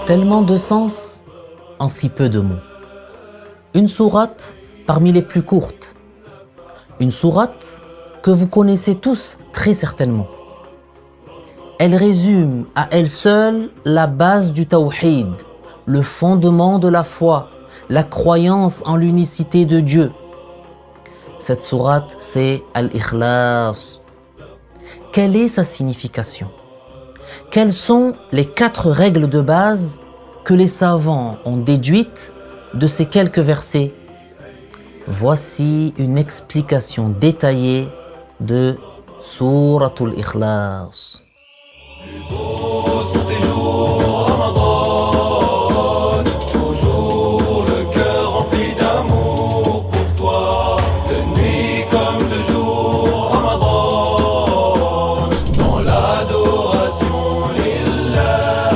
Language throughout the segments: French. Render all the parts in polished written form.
Tellement de sens en si peu de mots. Une sourate parmi les plus courtes. Une sourate que vous connaissez tous très certainement. Elle résume à elle seule la base du tawhid, le fondement de la foi, la croyance en l'unicité de Dieu. Cette sourate, c'est Al-Ikhlas. Quelle est sa signification? Quelles sont les 4 règles de base que les savants ont déduites de ces quelques versets? Voici une explication détaillée de Souratul Ikhlas. Toujours le cœur rempli d'amour pour toi, de nuit comme de jour, Ramadan, dans l'adoration lillah.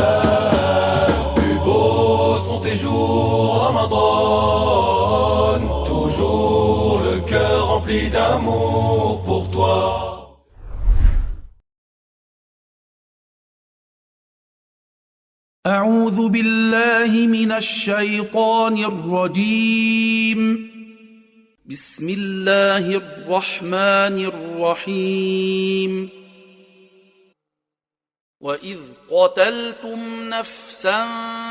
Plus beaux sont tes jours, Ramadan, toujours le cœur rempli d'amour pour toi. أعوذ بالله من الشيطان الرجيم. بسم الله الرحمن الرحيم. وإذ قتلتم نفسا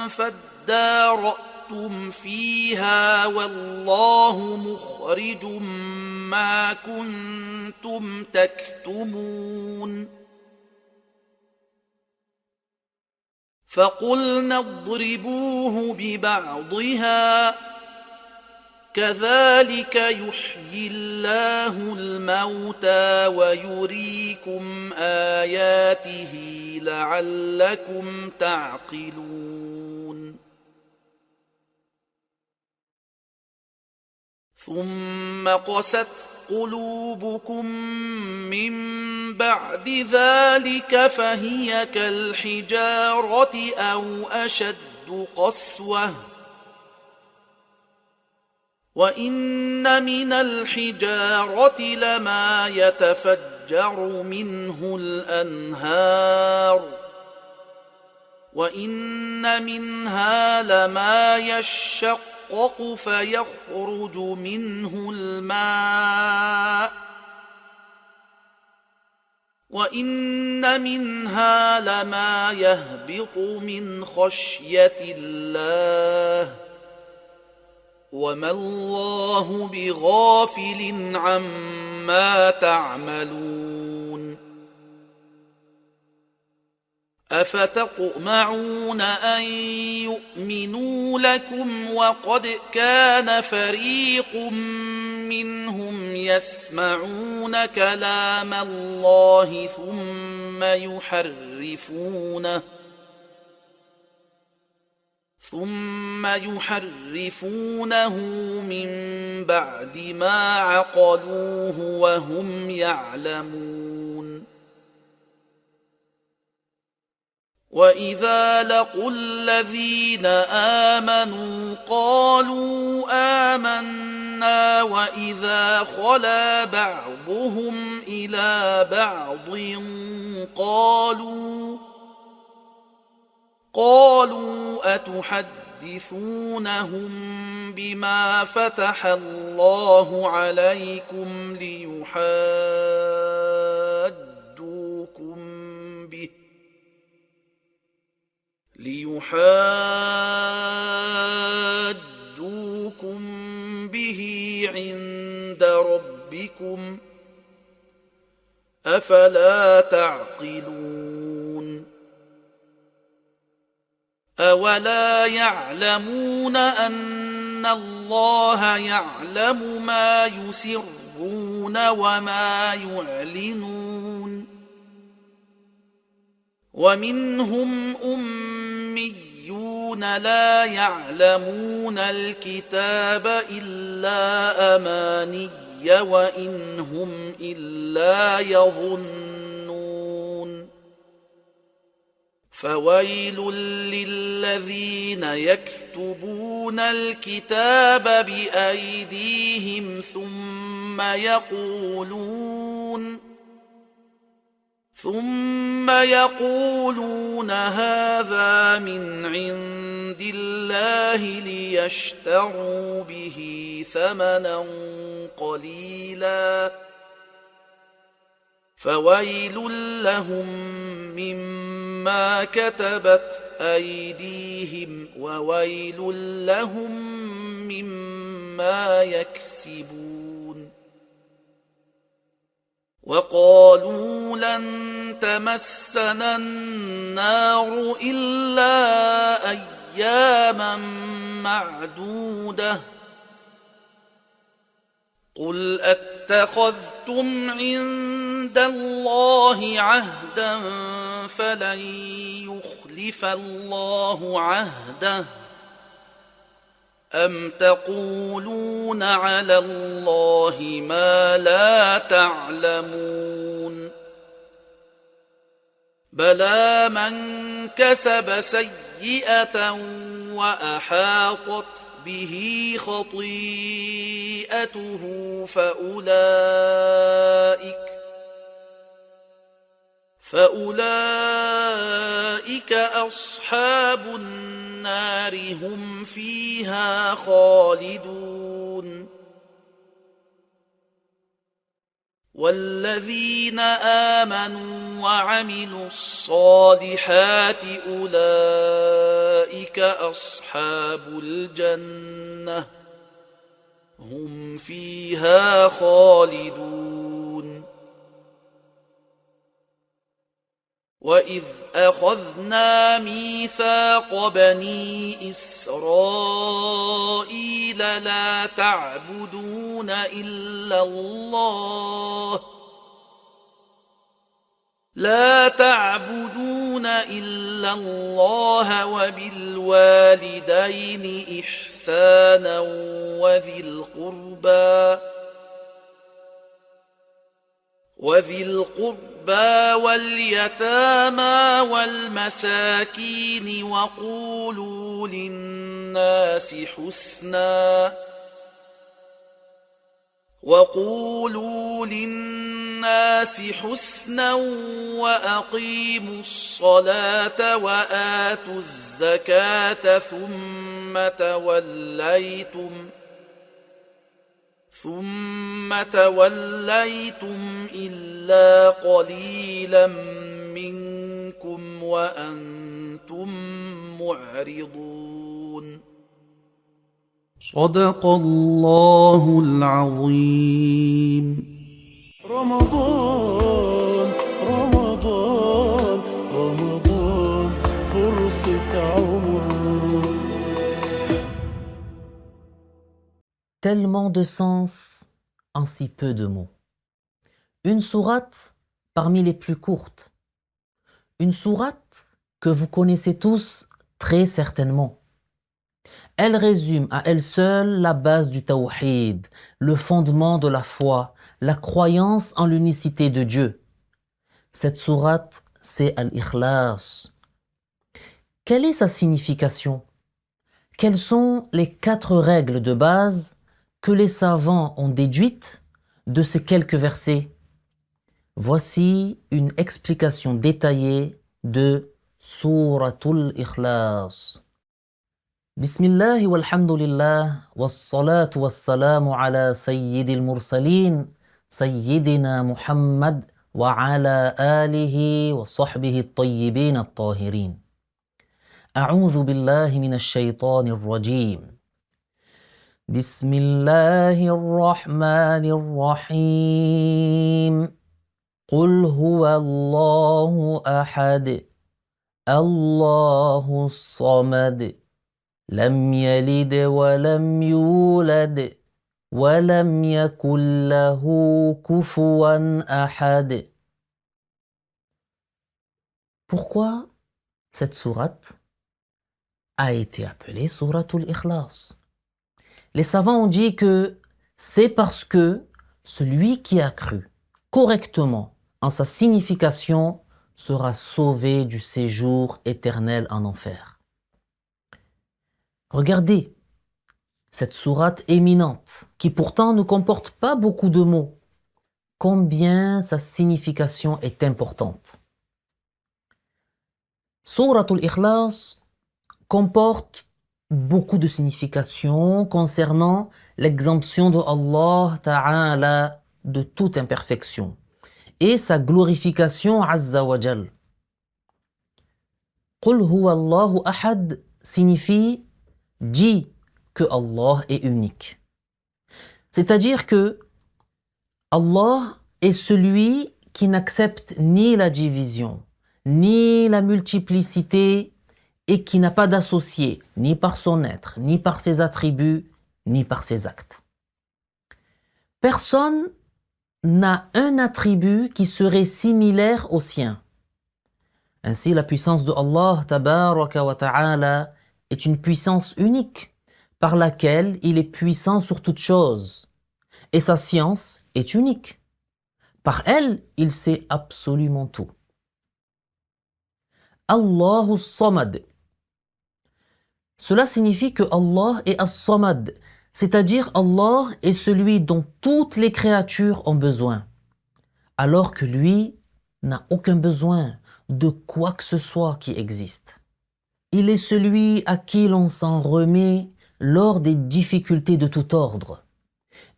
فادارأتم فيها والله مخرج ما كنتم تكتمون. فقلنا اضربوه ببعضها كذلك يحيي الله الموتى ويريكم آياته لعلكم تعقلون. ثم قست قلوبكم من بعد ذلك فهي كالحجارة أو أشد قسوة. وإن من الحجارة لما يتفجر منه الأنهار وإن منها لما يشقق فيخرج منه الماء وإن منها لما يهبط من خشية الله وما الله بغافل عما تعملون. أفتطمعون أن يؤمنوا لكم وقد كان فريق منهم يسمعون كلام الله ثم يحرفونه من بعد ما عقلوه وهم يعلمون. وإذا لقوا الذين آمنوا قالوا آمنا وإذا خلا بعضهم إلى بعض قالوا أتحدثونهم بما فتح الله عليكم ليحاجوكم به عند ربكم أفلا تعقلون. أولا يعلمون أن الله يعلم ما يسرون وما يعلنون. ومنهم أميون لا يعلمون الكتاب إلا أماني وإن هم إلا يظنون. فويل للذين يكتبون الكتاب بأيديهم ثم ثم يقولون هذا من عند الله ليشتروا به ثمنا قليلا فويل لهم مما كتبت أيديهم وويل لهم مما يكسبون وقالوا لن تمسنا النار إلا أياما معدودة قل أتخذتم عند الله عهدا فلن يخلف الله عهده أم تقولون على الله ما لا تعلمون بلى من كسب سيئة وأحاطت به خطيئته فأولئك أصحاب النار هم فيها خالدون والذين آمنوا وعملوا الصالحات أولئك أصحاب الجنة هم فيها خالدون وإذ أخذنا ميثاق بني إسرائيل لا تعبدون إلا الله وبالوالدين إحسانا وذي القربى واليتامى والمساكين وقولوا للناس حسنا وأقيموا الصلاة وآتوا الزكاة ثم توليتم إلا قليلا منكم وأنتم معرضون صدق الله العظيم رمضان رمضان رمضان فرصة عمر. Tellement de sens en si peu de mots. Une sourate parmi les plus courtes. Une sourate que vous connaissez tous très certainement. Elle résume à elle seule la base du tawhid, le fondement de la foi, la croyance en l'unicité de Dieu. Cette sourate, c'est Al-Ikhlas. Quelle est sa signification? Quelles sont les 4 règles de base que les savants ont déduites de ces quelques versets? Voici une explication détaillée de Suratul Ikhlas. Bismillah walhamdulillah wassalatu wassalamu ala sayyidil mursalin sayyidina Muhammad wa ala alihi wa sahbihi at-tayyibin at-tahirin. A'udhu billahi minash shaytanir rajim. بسم الله الرحمن الرحيم قل هو الله أحد الله الصمد لم يلد ولم يولد ولم يكن له كفوا أحد. Pourquoi cette sourate a été appelée Suratul Ikhlas? Les savants ont dit que c'est parce que celui qui a cru correctement en sa signification sera sauvé du séjour éternel en enfer. Regardez cette sourate éminente qui pourtant ne comporte pas beaucoup de mots. Combien sa signification est importante. Sourate al-Ikhlas comporte beaucoup de significations concernant l'exemption de Allah Ta'ala de toute imperfection et sa glorification Azza wa Jal. Qul huwa Allahu ahad signifie dis que Allah est unique. C'est-à-dire que Allah est celui qui n'accepte ni la division, ni la multiplicité et qui n'a pas d'associé, ni par son être, ni par ses attributs, ni par ses actes. Personne n'a un attribut qui serait similaire au sien. Ainsi, la puissance de Allah Tabaraka wa Ta'ala est une puissance unique par laquelle il est puissant sur toute chose. Et sa science est unique. Par elle, il sait absolument tout. Allahu Samad. Cela signifie que Allah est As-Samad, c'est-à-dire Allah est celui dont toutes les créatures ont besoin, alors que lui n'a aucun besoin de quoi que ce soit qui existe. Il est celui à qui l'on s'en remet lors des difficultés de tout ordre.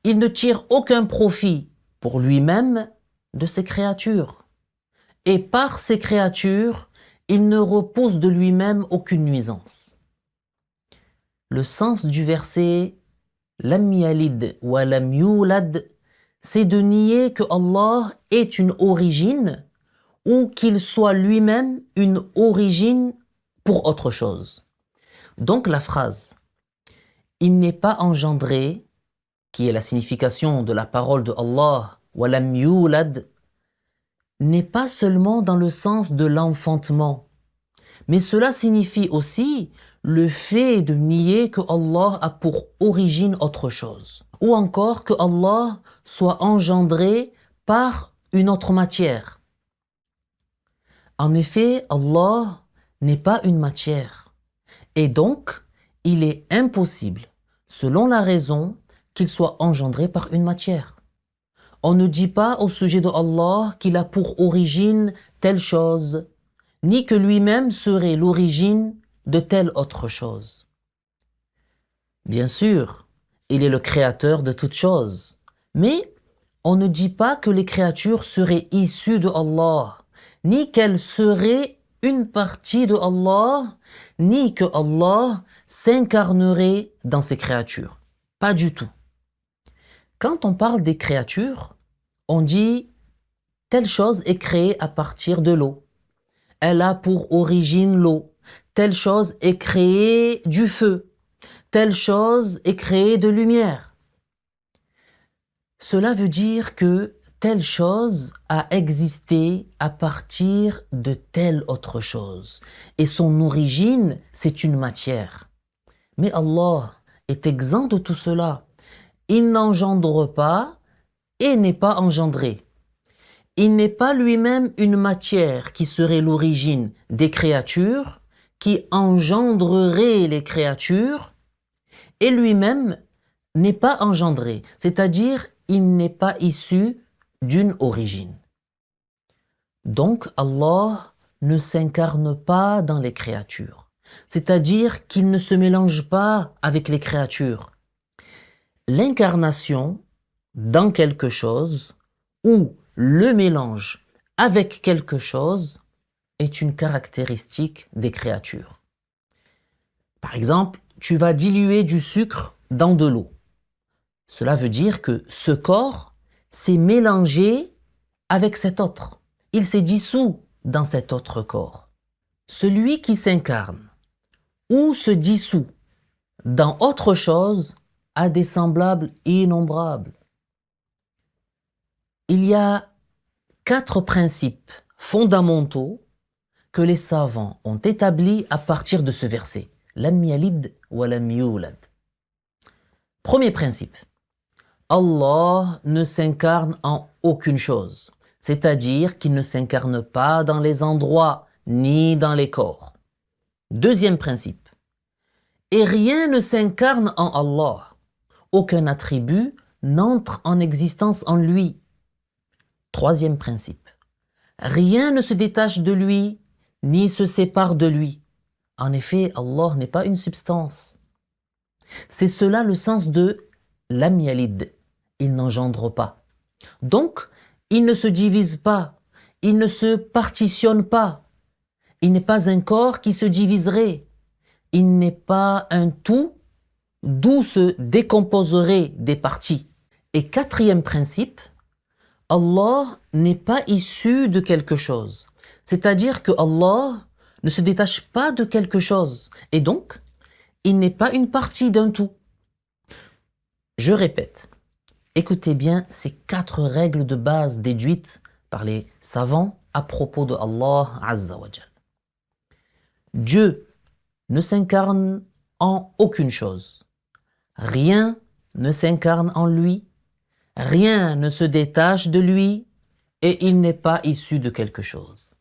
Il ne tire aucun profit pour lui-même de ses créatures. Et par ses créatures, il ne repose de lui-même aucune nuisance. Le sens du verset « Lam yalid wa lam yulad » c'est de nier que Allah est une origine ou qu'il soit lui-même une origine pour autre chose. Donc la phrase « Il n'est pas engendré » qui est la signification de la parole de Allah « wa lam yulad » n'est pas seulement dans le sens de l'enfantement, mais cela signifie aussi le fait de nier que Allah a pour origine autre chose, ou encore que Allah soit engendré par une autre matière. En effet, Allah n'est pas une matière, et donc il est impossible, selon la raison, qu'il soit engendré par une matière. On ne dit pas au sujet de Allah qu'il a pour origine telle chose, ni que lui-même serait l'origine de telle autre chose. Bien sûr, il est le créateur de toutes choses, mais on ne dit pas que les créatures seraient issues de Allah, ni qu'elles seraient une partie de Allah, ni que Allah s'incarnerait dans ces créatures. Pas du tout. Quand on parle des créatures, on dit telle chose est créée à partir de l'eau. Elle a pour origine l'eau. Telle chose est créée du feu. Telle chose est créée de lumière. Cela veut dire que telle chose a existé à partir de telle autre chose. Et son origine, c'est une matière. Mais Allah est exempt de tout cela. Il n'engendre pas et n'est pas engendré. Il n'est pas lui-même une matière qui serait l'origine des créatures, qui engendrerait les créatures, et lui-même n'est pas engendré, c'est-à-dire il n'est pas issu d'une origine. Donc Allah ne s'incarne pas dans les créatures, c'est-à-dire qu'il ne se mélange pas avec les créatures. L'incarnation dans quelque chose ou le mélange avec quelque chose est une caractéristique des créatures. Par exemple, tu vas diluer du sucre dans de l'eau. Cela veut dire que ce corps s'est mélangé avec cet autre. Il s'est dissous dans cet autre corps. Celui qui s'incarne ou se dissout dans autre chose a des semblables innombrables. Il y a 4 principes fondamentaux que les savants ont établis à partir de ce verset. Lam yalid wa lam yulad. Premier principe. Allah ne s'incarne en aucune chose, c'est-à-dire qu'il ne s'incarne pas dans les endroits ni dans les corps. Deuxième principe. Et rien ne s'incarne en Allah. Aucun attribut n'entre en existence en lui. Troisième principe. Rien ne se détache de lui, ni se sépare de lui. En effet, Allah n'est pas une substance. C'est cela le sens de lam yalid. Il n'engendre pas. Donc, il ne se divise pas. Il ne se partitionne pas. Il n'est pas un corps qui se diviserait. Il n'est pas un tout d'où se décomposeraient des parties. Et quatrième principe, Allah n'est pas issu de quelque chose. C'est-à-dire que Allah ne se détache pas de quelque chose. Et donc, il n'est pas une partie d'un tout. Je répète, écoutez bien ces 4 règles de base déduites par les savants à propos de Allah Azza wa Jal. Dieu ne s'incarne en aucune chose. Rien ne s'incarne en lui. Rien ne se détache de lui et il n'est pas issu de quelque chose.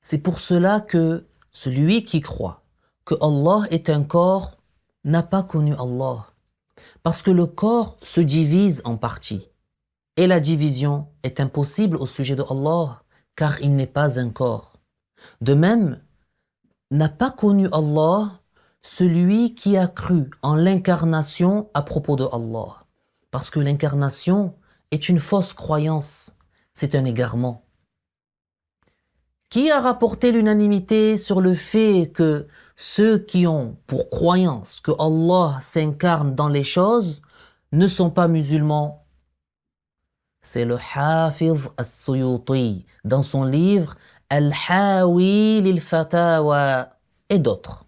C'est pour cela que celui qui croit que Allah est un corps n'a pas connu Allah. Parce que le corps se divise en parties. Et la division est impossible au sujet de Allah, car il n'est pas un corps. De même, n'a pas connu Allah celui qui a cru en l'incarnation à propos de Allah. Parce que l'incarnation est une fausse croyance, c'est un égarement. Qui a rapporté l'unanimité sur le fait que ceux qui ont pour croyance que Allah s'incarne dans les choses ne sont pas musulmans? C'est le Hafiz as-Suyuti dans son livre Al-Hawi lil-Fatawa et d'autres.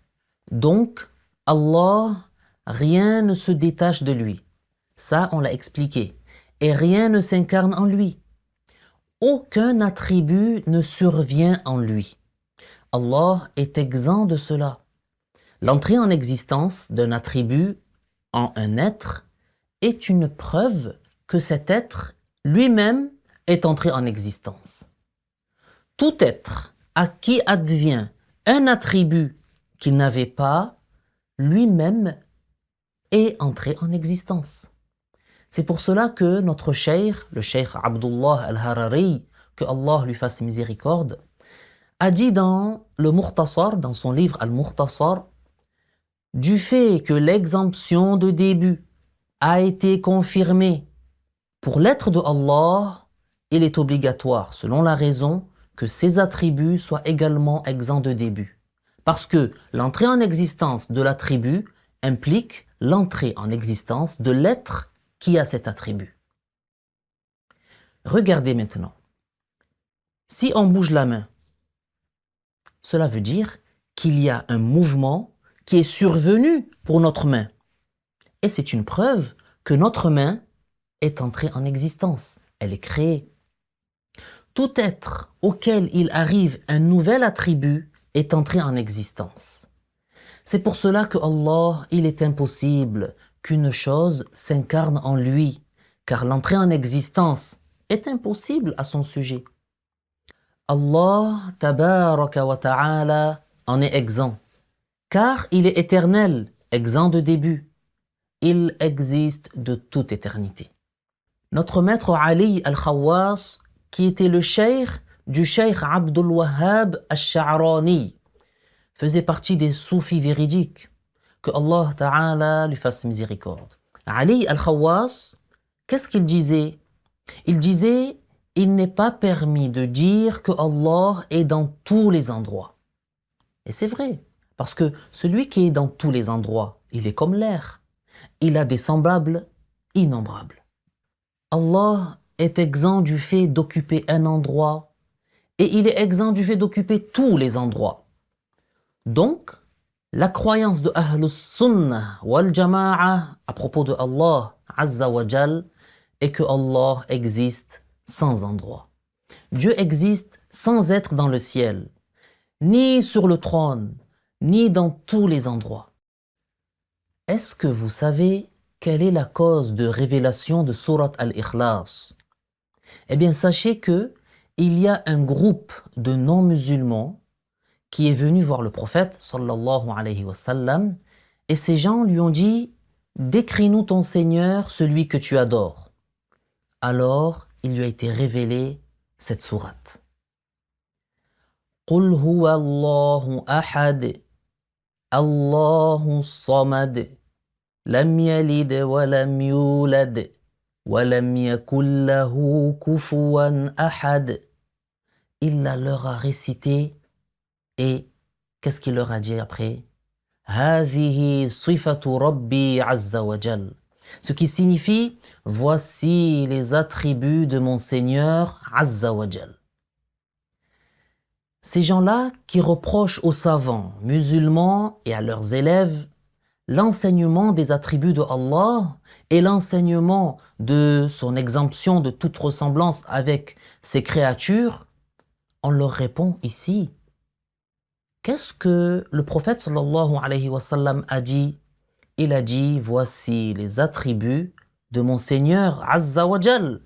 Donc, Allah, rien ne se détache de lui. Ça, on l'a expliqué. Et rien ne s'incarne en lui. Aucun attribut ne survient en lui. Allah est exempt de cela. L'entrée en existence d'un attribut en un être est une preuve que cet être lui-même est entré en existence. Tout être à qui advient un attribut qu'il n'avait pas, lui-même est entré en existence. C'est pour cela que notre cheikh, le cheikh Abdullah al-Harari, que Allah lui fasse miséricorde, a dit dans le Mukhtasar, dans son livre Al-Mukhtasar, du fait que l'exemption de début a été confirmée pour l'être de Allah, il est obligatoire, selon la raison, que ses attributs soient également exempts de début. Parce que l'entrée en existence de l'attribut implique l'entrée en existence de l'être qui a cet attribut. Regardez maintenant. Si on bouge la main, cela veut dire qu'il y a un mouvement qui est survenu pour notre main. Et c'est une preuve que notre main est entrée en existence. Elle est créée. Tout être auquel il arrive un nouvel attribut est entré en existence. C'est pour cela que Allah, il est impossible qu'une chose s'incarne en lui, car l'entrée en existence est impossible à son sujet. Allah, tabaraka wa ta'ala, en est exempt, car il est éternel, exempt de début. Il existe de toute éternité. Notre maître Ali al-Khawas, qui était le cheikh du cheikh Abdul Wahhab al-Sha'rani, faisait partie des soufis véridiques. Que Allah Ta'ala lui fasse miséricorde. Ali al-Khawas, qu'est-ce qu'il disait? Il disait, il n'est pas permis de dire que Allah est dans tous les endroits. Et c'est vrai, parce que celui qui est dans tous les endroits, il est comme l'air. Il a des semblables innombrables. Allah est exempt du fait d'occuper un endroit et il est exempt du fait d'occuper tous les endroits. Donc, la croyance de Ahlus Sunnah wal Jama'a à propos de Allah Azza wa Jal est que Allah existe sans endroit. Dieu existe sans être dans le ciel, ni sur le trône, ni dans tous les endroits. Est-ce que vous savez quelle est la cause de révélation de Surat Al-Ikhlas? Eh bien, sachez que il y a un groupe de non-musulmans qui est venu voir le prophète sallallahu alayhi wa sallam et ces gens lui ont dit « Décris-nous ton Seigneur, celui que tu adores ». Alors, il lui a été révélé cette sourate. قل هو الله أحد الله الصمد لم يلد ولم يولد ولم يكن له كفوا أحد. Il leur a récité et qu'est-ce qu'il leur a dit après? هذه صفة ربي عز وجل. Ce qui signifie voici les attributs de mon Seigneur Azza wa Jal. Ces gens-là qui reprochent aux savants musulmans et à leurs élèves l'enseignement des attributs de Allah et l'enseignement de son exemption de toute ressemblance avec ses créatures, on leur répond ici. Qu'est-ce que le prophète sallallahu alayhi wa sallam a dit? Il a dit, voici les attributs de mon Seigneur Azza wa Jal.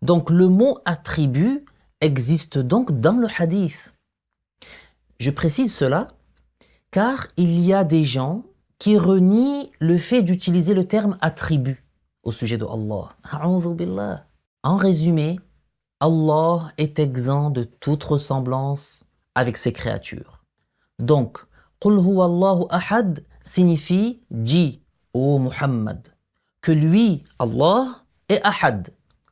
Donc le mot attribut existe donc dans le hadith. Je précise cela car il y a des gens qui renient le fait d'utiliser le terme attribut au sujet de Allah. A'udhu billah. En résumé, Allah est exempt de toute ressemblance avec ses créatures. Donc, Qul huwa Allahu ahad signifie dis, ô Muhammad, que lui, Allah, est ahad.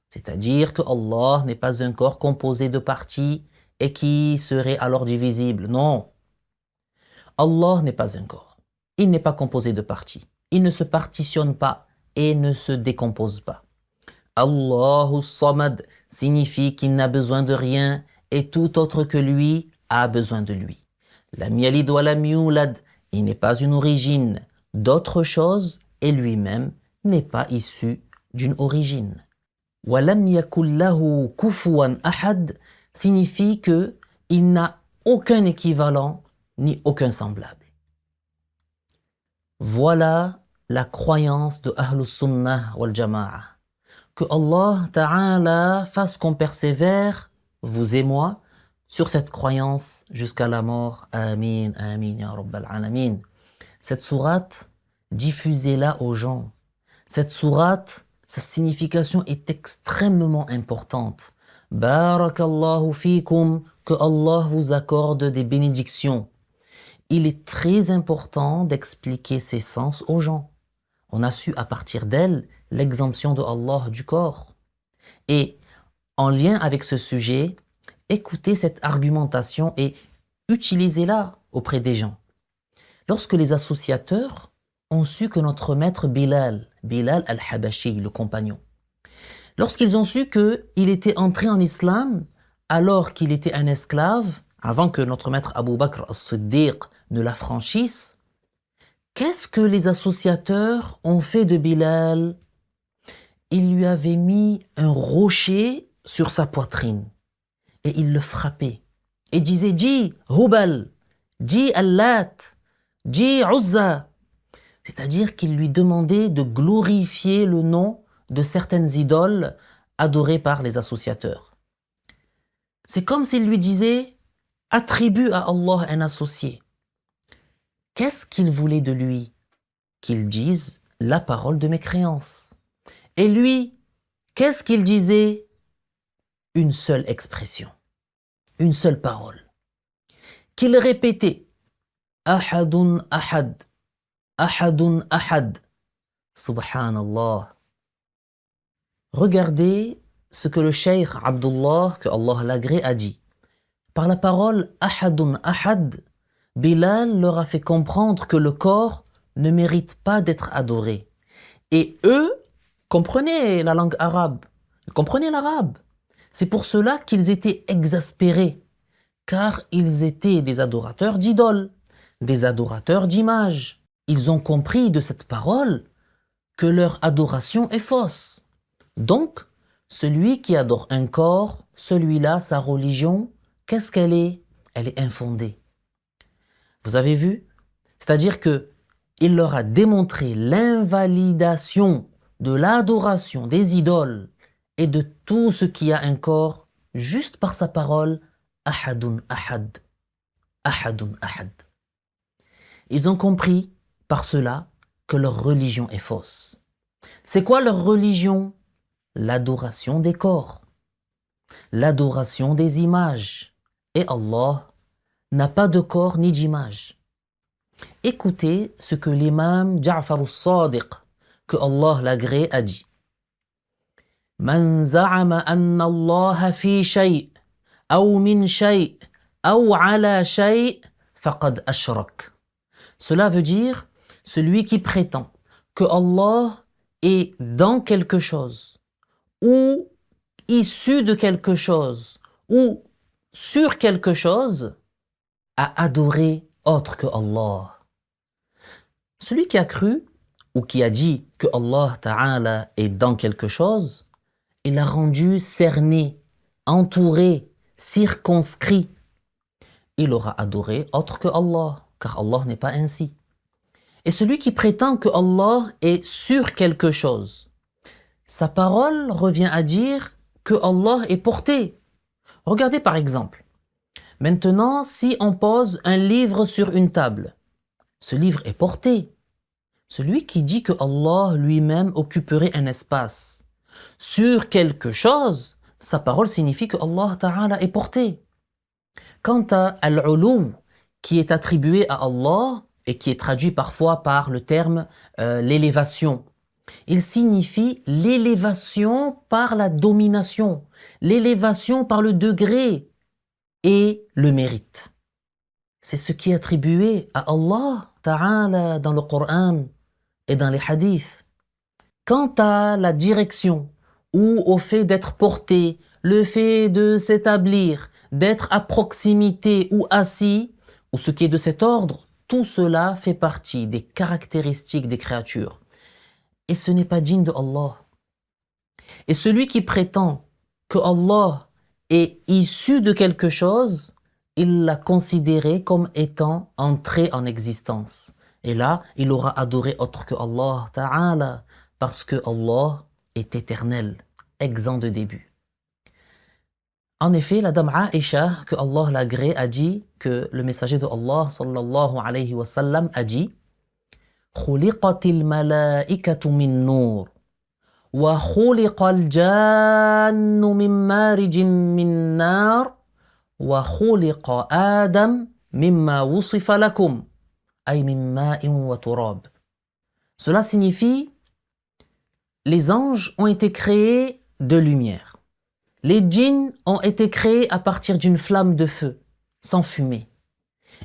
C'est-à-dire que Allah n'est pas un corps composé de parties et qui serait alors divisible. Non. Allah n'est pas un corps. Il n'est pas composé de parties. Il ne se partitionne pas et ne se décompose pas. Allahu Samad signifie qu'il n'a besoin de rien et tout autre que lui a besoin de lui. Lam yalid wa lam yulad, il n'est pas une origine d'autre chose et lui-même n'est pas issu d'une origine. Wa lam yakul lahu kufuwan ahad signifie que il n'a aucun équivalent ni aucun semblable. Voilà la croyance de Ahlus Sunnah wal Jama'a. Que Allah Ta'ala fasse qu'on persévère, vous et moi, sur cette croyance jusqu'à la mort. Amin, amin, ya Rabbal Alamin. Cette sourate, diffusez-la aux gens. Cette sourate, sa signification est extrêmement importante. Barakallahu fikum, que Allah vous accorde des bénédictions. Il est très important d'expliquer ces sens aux gens. On a su à partir d'elle l'exemption de Allah du corps. Et en lien avec ce sujet, écoutez cette argumentation et utilisez-la auprès des gens. Lorsque les associateurs ont su que notre maître Bilal al-Habashi, le compagnon, lorsqu'ils ont su qu'il était entré en islam alors qu'il était un esclave, avant que notre maître Abu Bakr as-Siddiq ne l'affranchisse, qu'est-ce que les associateurs ont fait de Bilal? Ils lui avaient mis un rocher sur sa poitrine et ils le frappaient et disaient « Dis Hubal, dis Allat, dis Uzza ». C'est-à-dire qu'ils lui demandaient de glorifier le nom de certaines idoles adorées par les associateurs. C'est comme s'il lui disait « Attribue à Allah un associé ». Qu'est-ce qu'il voulait de lui? Qu'il dise la parole de mes créances. Et lui, qu'est-ce qu'il disait? Une seule expression, une seule parole. Qu'il répétait Ahadun ahad, ahadun ahad. Subhanallah. Regardez ce que le cheikh Abdullah, que Allah l'agrée, a dit. Par la parole Ahadun ahad, Bilal leur a fait comprendre que le corps ne mérite pas d'être adoré. Et eux comprenaient la langue arabe, ils comprenaient l'arabe. C'est pour cela qu'ils étaient exaspérés, car ils étaient des adorateurs d'idoles, des adorateurs d'images. Ils ont compris de cette parole que leur adoration est fausse. Donc, celui qui adore un corps, celui-là, sa religion, qu'est-ce qu'elle est? Elle est infondée. Vous avez vu? C'est-à-dire que il leur a démontré l'invalidation de l'adoration des idoles et de tout ce qui a un corps juste par sa parole Ahadun ahad, Ahadun ahad. Ils ont compris par cela que leur religion est fausse. C'est quoi leur religion? L'adoration des corps, l'adoration des images. Et Allah n'a pas de corps ni d'image. Écoutez ce que l'imam Ja'far al-Sadiq, que Allah l'agrée, a dit. Man za'ama anna Allah fi shay' aw min shay' aw ala shay' faqad ashrak. Cela veut dire celui qui prétend que Allah est dans quelque chose ou issu de quelque chose ou sur quelque chose a adoré autre que Allah. Celui qui a cru ou qui a dit que Allah Ta'ala est dans quelque chose, il l'a rendu cerné, entouré, circonscrit. Il aura adoré autre que Allah, car Allah n'est pas ainsi. Et celui qui prétend que Allah est sur quelque chose, sa parole revient à dire que Allah est porté. Regardez par exemple. Maintenant, si on pose un livre sur une table, ce livre est porté. Celui qui dit que Allah lui-même occuperait un espace sur quelque chose, sa parole signifie que Allah Ta'ala est porté. Quant à Al-Ulu, qui est attribué à Allah et qui est traduit parfois par le terme l'élévation, il signifie l'élévation par la domination, l'élévation par le degré et le mérite. C'est ce qui est attribué à Allah Ta'ala dans le Coran et dans les hadiths. Quant à la direction ou au fait d'être porté, le fait de s'établir, d'être à proximité ou assis, ou ce qui est de cet ordre, tout cela fait partie des caractéristiques des créatures. Et ce n'est pas digne de Allah. Et celui qui prétend que Allah est issu de quelque chose, il l'a considéré comme étant entré en existence. Et là, il aura adoré autre que Allah Ta'ala, parce que Allah est éternel, exempt de début. En effet, la dame Aïcha, que Allah l'agrée, a dit que le messager de Allah sallallahu alayhi wa sallam a dit خُلِقَتِ الْمَلَائِكَةُ مِن نُّورٍ وَخُلِقَ الْجَانُّ مِن مَّارِجٍ مِّن نَّارٍ وَخُلِقَ آدَمَ مِمَّا وُصِفَ لَكُمْ أي من ماء وتراب. Cela signifie les anges ont été créés de lumière. Les djinns ont été créés à partir d'une flamme de feu, sans fumée.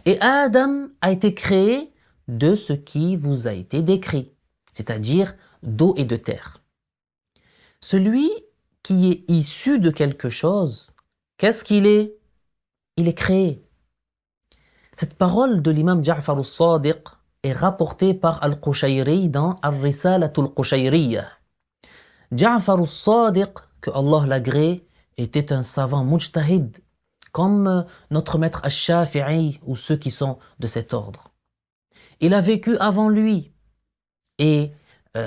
Et Adam a été créé de ce qui vous a été décrit, c'est-à-dire d'eau et de terre. Celui qui est issu de quelque chose, qu'est-ce qu'il est? Il est créé. Cette parole de l'imam Ja'far al-Sadiq est rapportée par Al-Qushayri dans Al-Risalatu al-Qushayriya. Ja'far al-Sadiq, que Allah l'agrée, était un savant mujtahid, comme notre maître Al-Shafi'i ou ceux qui sont de cet ordre. Il a vécu avant lui et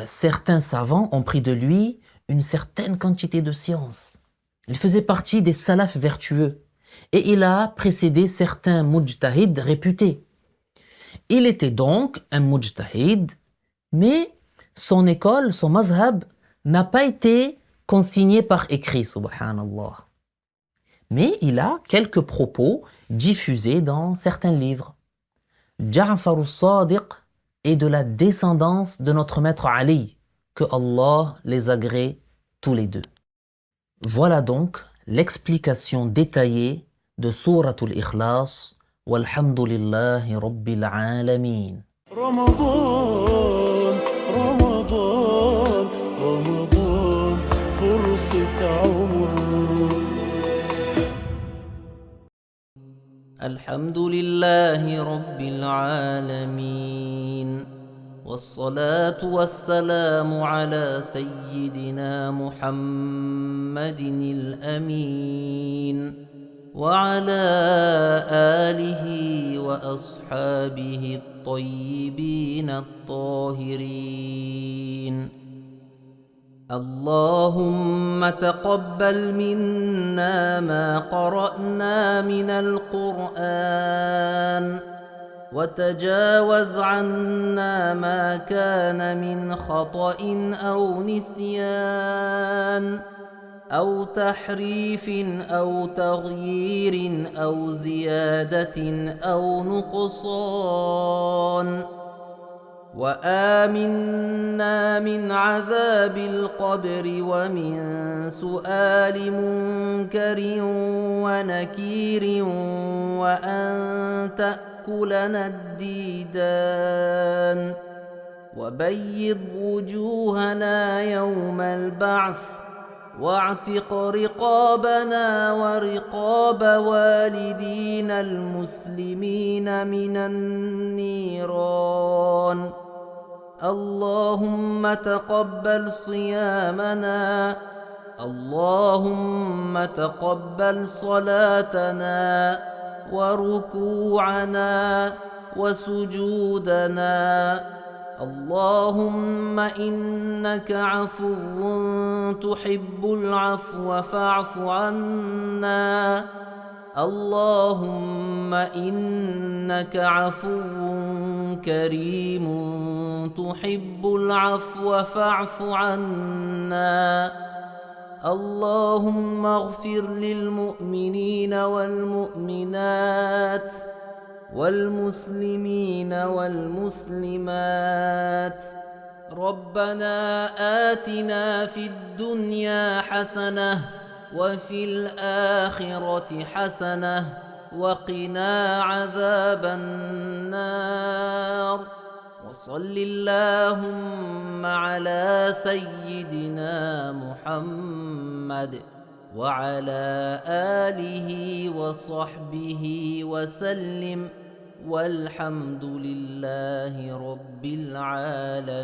certains savants ont pris de lui une certaine quantité de science. Il faisait partie des salafs vertueux et il a précédé certains mujtahids réputés. Il était donc un mujtahid, mais son école, son mazhab, n'a pas été consigné par écrit, subhanallah. Mais il a quelques propos diffusés dans certains livres. Ja'far al-Sadiq est de la descendance de notre maître Ali, que Allah les agrée tous les deux. Voilà donc l'explication détaillée de Souratul Ikhlas. Walhamdulillahi Rabbil Alameen. رمضان رمضان رمضان فرصة عمر. الحمد لله رب العالمين والصلاة والسلام على سيدنا محمد الأمين وعلى آله وأصحابه الطيبين الطاهرين. اللهم تقبل منا ما قرأنا من القرآن وتجاوز عنا ما كان من خطأ أو نسيان أو تحريف أو تغيير أو زيادة أو نقصان وآمنا من عذاب القبر ومن سؤال منكر ونكير وأن تأكلنا الديدان وبيض وجوهنا يوم البعث واعتق رقابنا ورقاب والدينا المسلمين من النيران اللهم تقبل صيامنا اللهم تقبل صلاتنا وركوعنا وسجودنا اللهم إنك عفو تحب العفو فاعف عنا اللهم إنك عفو كريم تحب العفو فاعف عنا اللهم اغفر للمؤمنين والمؤمنات والمسلمين والمسلمات ربنا آتنا في الدنيا حسنة وفي الآخرة حسنة وقنا عذاب النار وصل اللهم على سيدنا محمد وعلى آله وصحبه وسلم والحمد لله رب العالمين.